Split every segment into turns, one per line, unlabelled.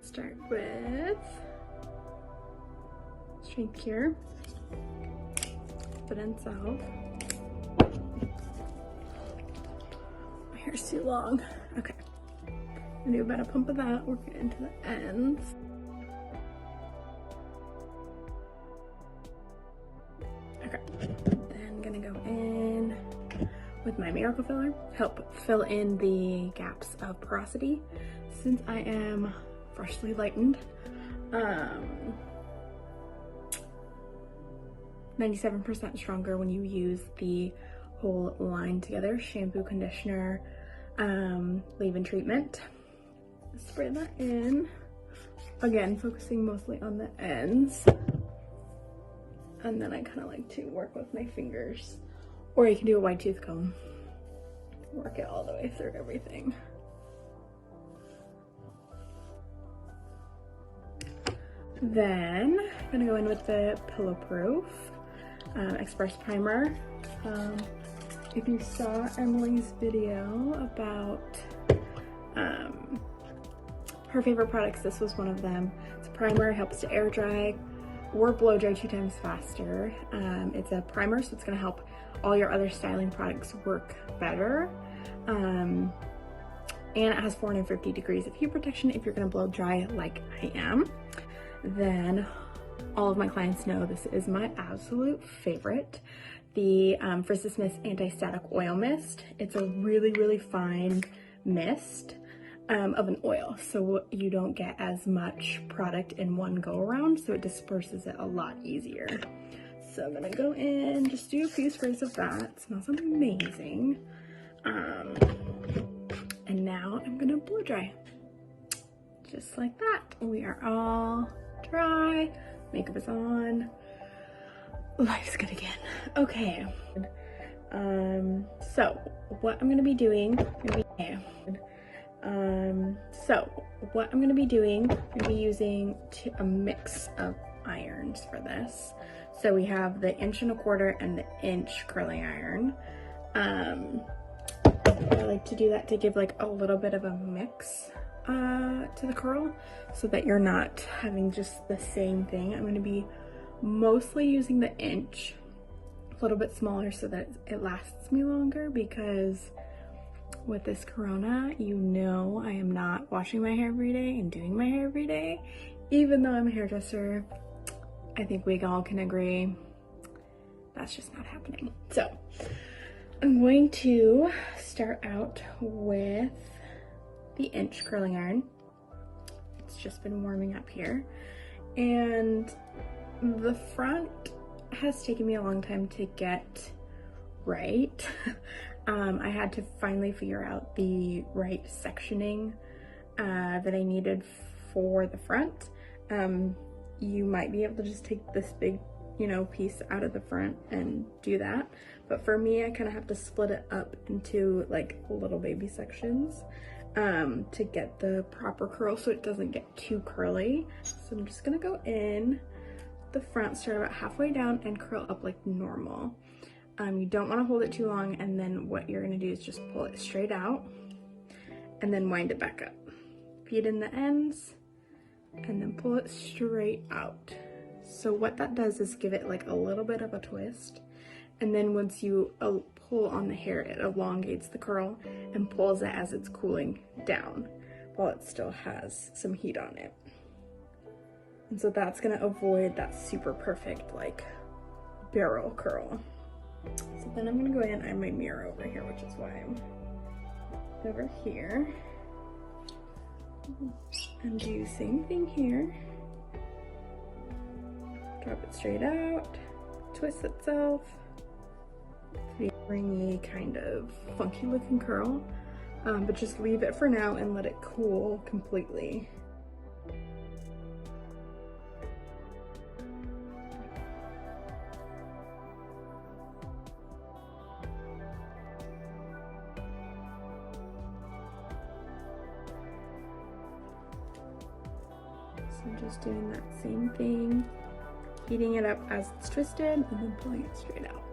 Start with Strength Cure, put in Salve. My hair's too long. Okay, I'm gonna do about a pump of that, work it into the ends. Okay, then gonna go in with my Miracle Filler, help fill in the gaps of porosity since I am freshly lightened. 97% stronger when you use the whole line together. Shampoo, conditioner, leave-in treatment. Spray that in. Again, focusing mostly on the ends. And then I kind of like to work with my fingers. Or you can do a wide tooth comb. Work it all the way through everything. Then I'm gonna go in with the Pillow Proof Express Primer. If you saw Emily's video about her favorite products, this was one of them. It's a primer, helps to air dry or blow dry 2 times faster. It's a primer, so it's gonna help all your other styling products work better. And it has 450 degrees of heat protection if you're gonna blow dry like I am. Then all of my clients know this is my absolute favorite, the Frizz Mist Anti-Static Oil Mist. It's a really, really fine mist of an oil, so you don't get as much product in one go around, so it disperses it a lot easier. So I'm gonna go in, just do a few sprays of that. It smells amazing. And now I'm gonna blow dry. Just like that. We are all dry, makeup is on, life's good again. Okay, so what I'm gonna be doing, I'm gonna be using a mix of irons for this. So we have the 1¼ inch and the inch curling iron. I like to do that to give like a little bit of a mix to the curl, so that you're not having just the same thing. I'm going to be mostly using the inch, a little bit smaller, so that it lasts me longer, because with this corona, you know, I am not washing my hair every day and doing my hair every day. Even though I'm a hairdresser, I think we all can agree that's just not happening. So I'm going to start out with the inch curling iron. It's just been warming up here, and the front has taken me a long time to get right. I had to finally figure out the right sectioning that I needed for the front. You might be able to just take this big, you know, piece out of the front and do that, but for me, I kind of have to split it up into like little baby sections to get the proper curl, so it doesn't get too curly. So I'm just gonna go in the front, start about halfway down, and curl up like normal. You don't want to hold it too long, and then what you're gonna do is just pull it straight out and then wind it back up. Feed in the ends and then pull it straight out. So what that does is give it like a little bit of a twist, and then once you pull on the hair, it elongates the curl and pulls it as it's cooling down while it still has some heat on it. And so that's gonna avoid that super perfect like barrel curl. So then I'm gonna go in, I have my mirror over here, which is why I'm over here, and do the same thing here. Drop it straight out, twist itself, to a ringy kind of funky looking curl, but just leave it for now and let it cool completely. So I'm just doing that same thing, heating it up as it's twisted and then pulling it straight out.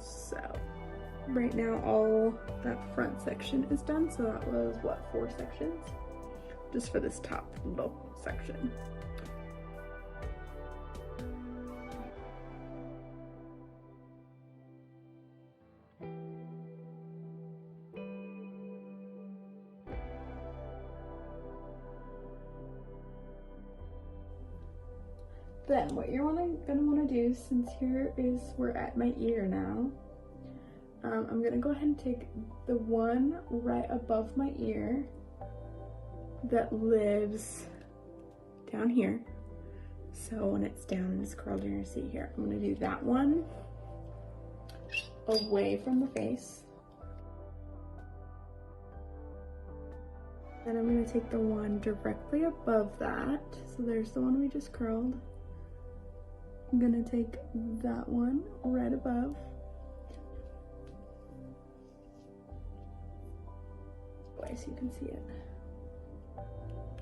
So right now all that front section is done. So that was what, 4 sections? just for this top little section. Then what you're gonna want to do, since we're at my ear now, I'm gonna go ahead and take the one right above my ear that lives down here. So when it's down and it's curled, you're gonna see here. I'm gonna do that one away from the face. Then I'm gonna take the one directly above that. So there's the one we just curled. I'm gonna take that one right above. So you can see it.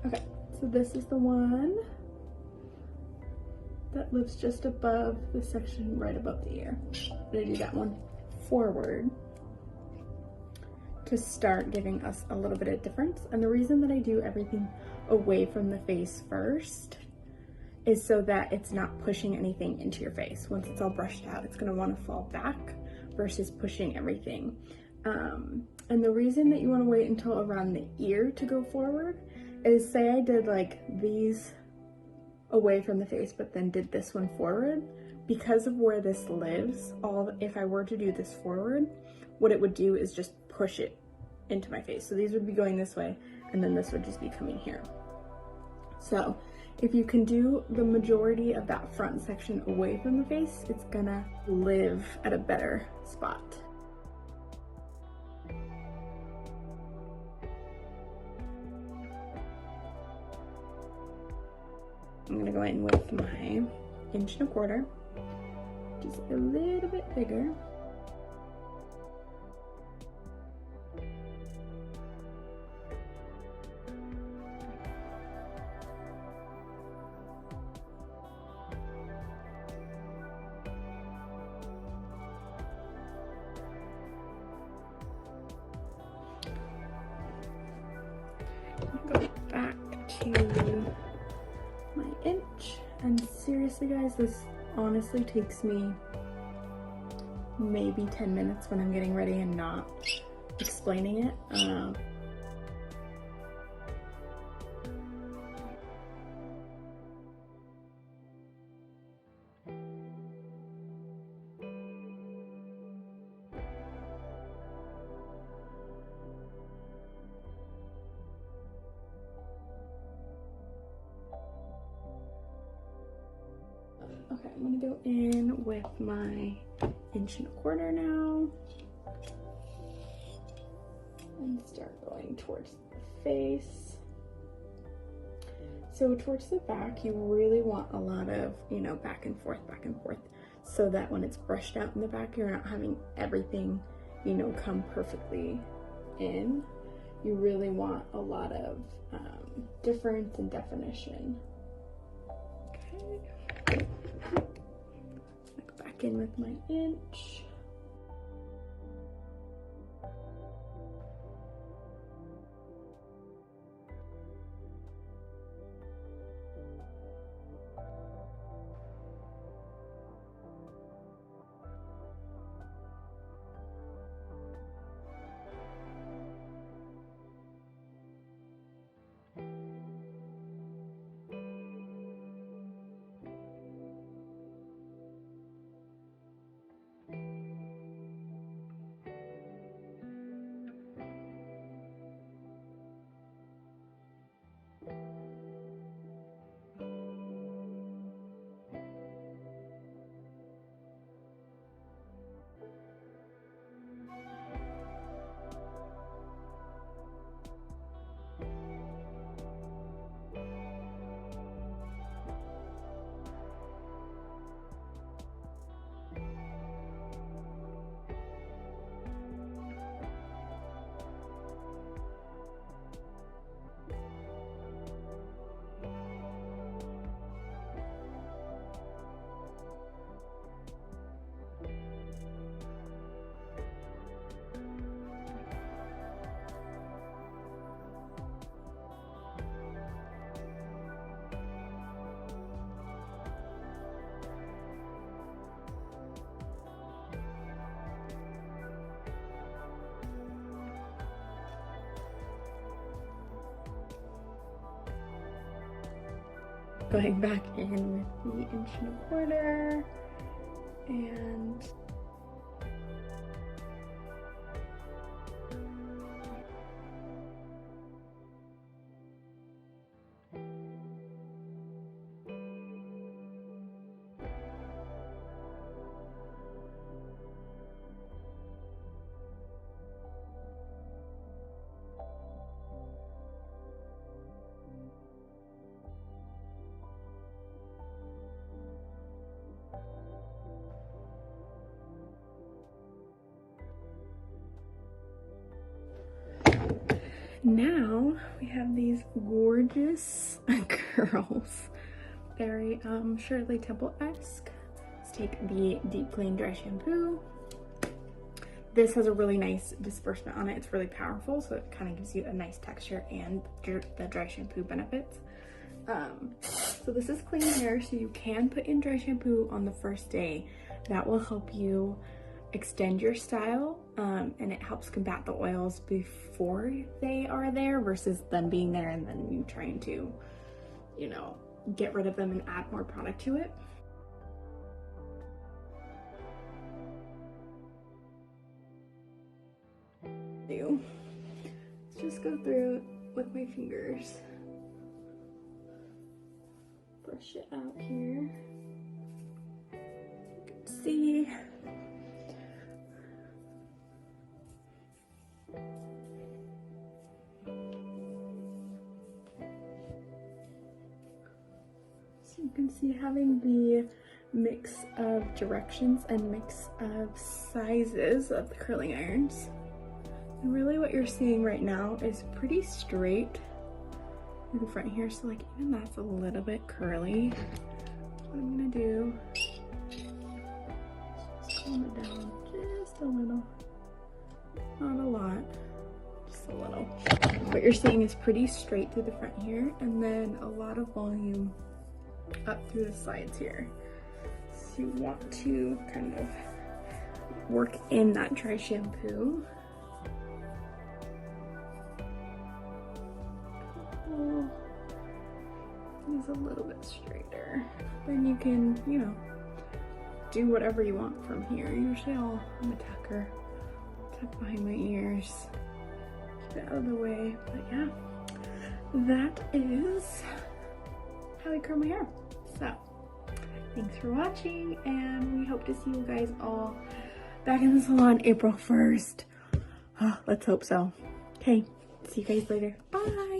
Okay, so this is the one that lives just above the section right above the ear. I'm gonna do that one forward to start giving us a little bit of difference. And the reason that I do everything away from the face first is so that it's not pushing anything into your face. Once it's all brushed out, it's gonna wanna fall back versus pushing everything. And the reason that you wanna wait until around the ear to go forward is, say I did like these away from the face, but then did this one forward, because of where this lives, if I were to do this forward, what it would do is just push it into my face. So these would be going this way, and then this would just be coming here. So if you can do the majority of that front section away from the face, it's gonna live at a better spot. I'm gonna go in with my 1.25 inches, just a little bit bigger. Go back to my inch, and seriously guys, this honestly takes me maybe 10 minutes when I'm getting ready and not explaining it. Okay, I'm gonna go in with my 1.25 inches now and start going towards the face. So towards the back, you really want a lot of, back and forth, so that when it's brushed out in the back, you're not having everything, come perfectly in. You really want a lot of difference and definition. Okay. Back in with my inch. going back in with the 1.25 inch and now we have these gorgeous curls, very Shirley Temple-esque. Let's take the Deep Clean Dry Shampoo. This has a really nice disbursement on it. It's really powerful, so it kind of gives you a nice texture and the dry shampoo benefits. So this is clean hair, so you can put in dry shampoo on the first day. That will help you extend your style, and it helps combat the oils before they are there versus them being there and then you trying to, you know, get rid of them and add more product to it. Let's just go through it with my fingers. Brush it out here. You can see. So you can see having the mix of directions and mix of sizes of the curling irons. And really what you're seeing right now is pretty straight in the front here, so like even that's a little bit curly. What I'm gonna do is just calm it down just a little, not a lot, just a little. What you're seeing is pretty straight through the front here, and then a lot of volume up through the sides here. So you want to kind of work in that dry shampoo. Is a little bit straighter. Then you can, you know, do whatever you want from here. Usually I'm a tucker. Tuck behind my ears. Keep it out of the way. But yeah, that is how I curl my hair. So, thanks for watching, and we hope to see you guys all back in the salon April 1st. Oh, let's hope so. Okay, see you guys later. Bye!